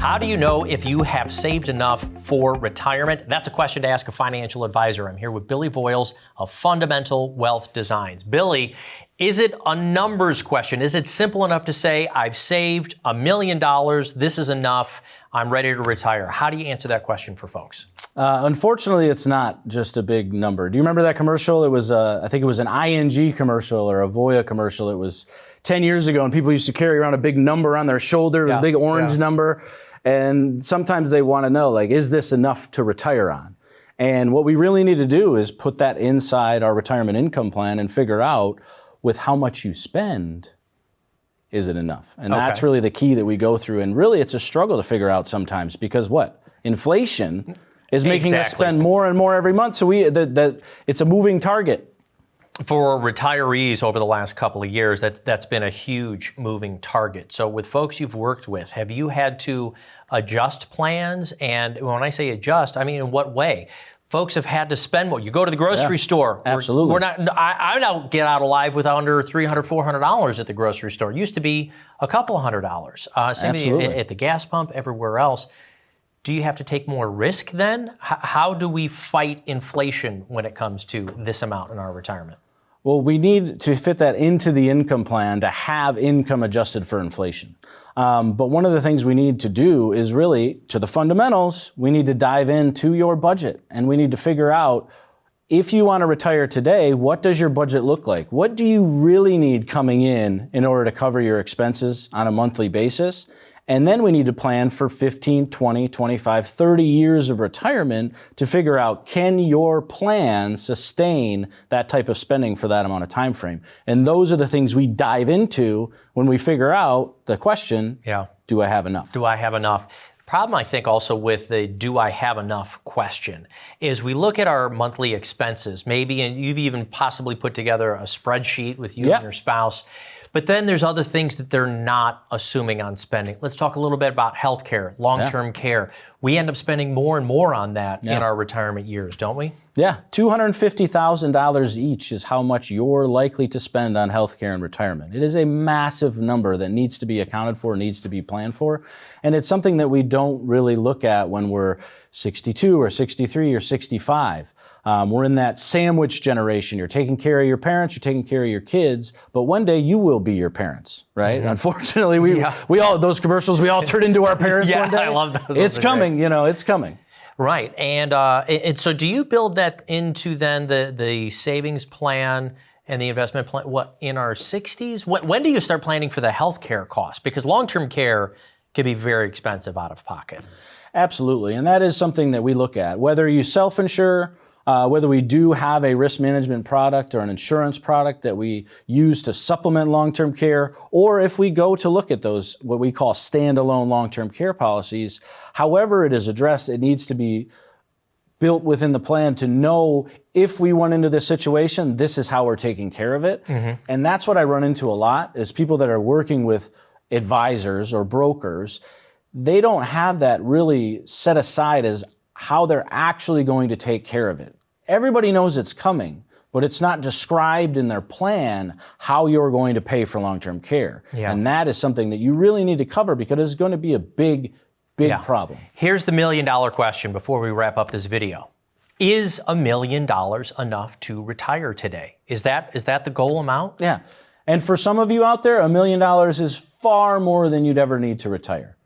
How do you know if you have saved enough for retirement? That's a question to ask a financial advisor. I'm here with 𝗵𝗆𝗄𝗄 of Fundamental Wealth Designs. Billy, is it a numbers question? Is it simple enough to say, I've saved $1 million, this is enough, I'm ready to retire? How do you answer that question for folks? Unfortunately, it's not just a big number. Do you remember that commercial? It was, I think it was an ING commercial or a Voya commercial. It was 10 years ago, and people used to carry around a big number on their shoulder. It was a big orange number. And sometimes they want to know, like, is this enough to retire on? And what we really need to do is put that inside our retirement income plan and figure out, with how much you spend, is it enough? And that's really the key that we go through. And really, it's a struggle to figure out sometimes, because what? Inflation is making us spend more and more every month. So it's a moving target. For retirees over the last couple of years, that's been a huge moving target. So with folks you've worked with, have you had to adjust plans? And when I say adjust, I mean in what way? Folks have had to spend more. You go to the grocery store. Absolutely. I now get out alive with under $300, $400 at the grocery store. It used to be a couple of $100. Same at the gas pump, everywhere else. Do you have to take more risk then? How do we fight inflation when it comes to this amount in our retirement? Well, we need to fit that into the income plan to have income adjusted for inflation. But one of the things we need to do is really, to the fundamentals, we need to dive into your budget, and we need to figure out, if you want to retire today, what does your budget look like? What do you really need coming in order to cover your expenses on a monthly basis? And then we need to plan for 15, 20, 25, 30 years of retirement to figure out, can your plan sustain that type of spending for that amount of time frame? And those are the things we dive into when we figure out the question, do I have enough? Do I have enough? Problem, I think, also with the do I have enough question is we look at our monthly expenses, maybe, and you've even possibly put together a spreadsheet with you and your spouse. But then there's other things that they're not assuming on spending. Let's talk a little bit about healthcare, long-term care. We end up spending more and more on that in our retirement years, don't we? Yeah, $250,000 each is how much you're likely to spend on healthcare and retirement. It is a massive number that needs to be accounted for, needs to be planned for. And it's something that we don't really look at when we're 62 or 63 or 65. We're in that sandwich generation. You're taking care of your parents, you're taking care of your kids, but one day you will be your parents, right? Unfortunately, we all, those commercials, we all turn into our parents one day. I love those. It's coming, it's coming. Right, and so do you build that into then the savings plan and the investment plan, in our 60s? When do you start planning for the healthcare cost? Because long-term care can be very expensive out of pocket. Absolutely, and that is something that we look at. Whether you self-insure, whether we do have a risk management product or an insurance product that we use to supplement long-term care, or if we go to look at those, what we call standalone long-term care policies, however it is addressed, it needs to be built within the plan to know, if we went into this situation, this is how we're taking care of it. And that's what I run into a lot, is people that are working with advisors or brokers, they don't have that really set aside as how they're actually going to take care of it. Everybody knows it's coming, but it's not described in their plan how you're going to pay for long-term care. And that is something that you really need to cover, because it's going to be a big problem. Here's the $1 million question before we wrap up this video. Is $1 million enough to retire today? Is that the goal amount? Yeah. And for some of you out there, $1 million is far more than you'd ever need to retire.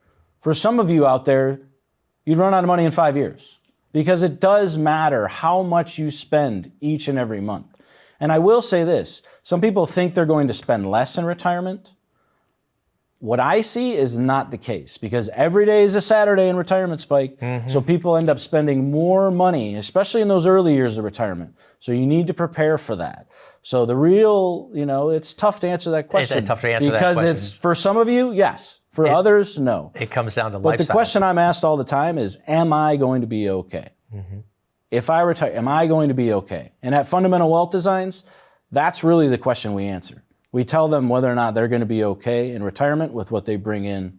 For some of you out there, you'd run out of money in 5 years, because it does matter how much you spend each and every month. And I will say this, some people think they're going to spend less in retirement. What I see is not the case, because every day is a Saturday in retirement, Spike. So people end up spending more money, especially in those early years of retirement. So you need to prepare for that. So the real, it's tough to answer that question. It's tough to answer that question. Because it's, for some of you, yes. For others, no. It comes down to lifestyle. But the question I'm asked all the time is, am I going to be okay? If I retire, am I going to be okay? And at Fundamental Wealth Designs, that's really the question we answer. We tell them whether or not they're going to be okay in retirement with what they bring in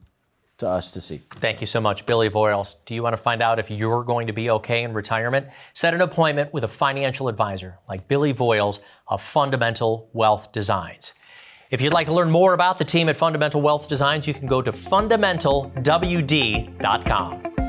to us to see. Thank you so much, 𝗵𝗆𝗄𝗆. Do you want to find out if you're going to be okay in retirement? Set an appointment with a financial advisor like 𝗵𝗆𝗄𝗆 of Fundamental Wealth Designs. If you'd like to learn more about the team at Fundamental Wealth Designs, you can go to fundamentalwd.com.